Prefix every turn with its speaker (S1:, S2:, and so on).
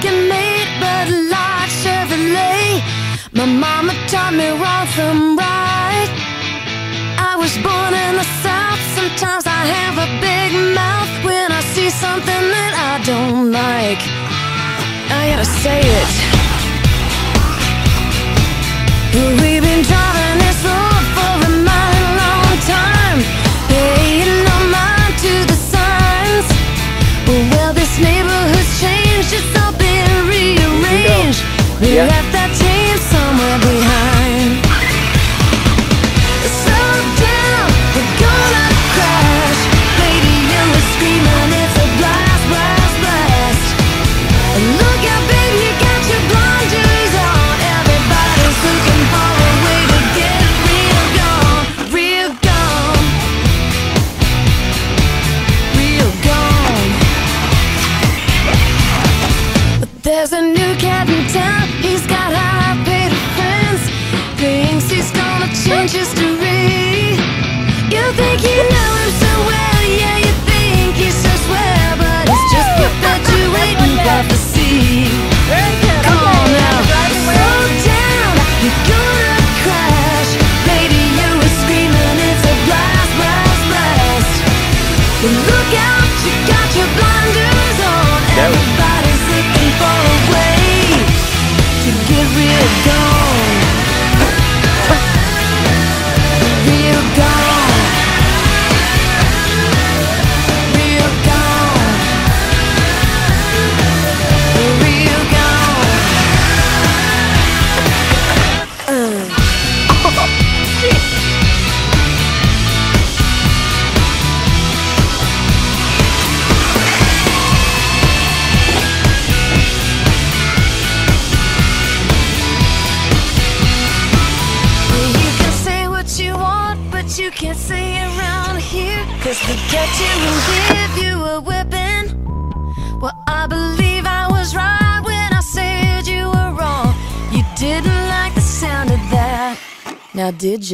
S1: Lincoln-made Bud Light Chevrolet. My mama taught me wrong from right. I was born in the South. Sometimes I have a big mouth when I see something that I don't like. I gotta say it. We've been driving this road for a mighty long time, paying no mind to the signs. Well, this neighborhood's changed, it's all been rearranged. We left that team somewhere behind. Slow down, we're gonna crash. Radio is screaming, it's a blast, blast, blast. Look out, baby, you got your blinders on. Everybody's looking for a way to get real gone, real gone, real gone. But there's a new cat in town, he's got high-paid friends. Thinks he's gonna change history. You think you know him so well, yeah, you think he's so swell, but he's just perpetuating prophecy. Come on now, slow down, you're gonna crash. Radio is screaming, it's a blast, blast, blast. Look out, you got your blinders on. Everybody's looking for a way to get real gone, real gone, real gone, real gone. You can say what you want, but you can't say it around here, 'cause they get you and give you a whipping. Well, I believe I was right when I said you were wrong. You didn't like the sound of that, now did you?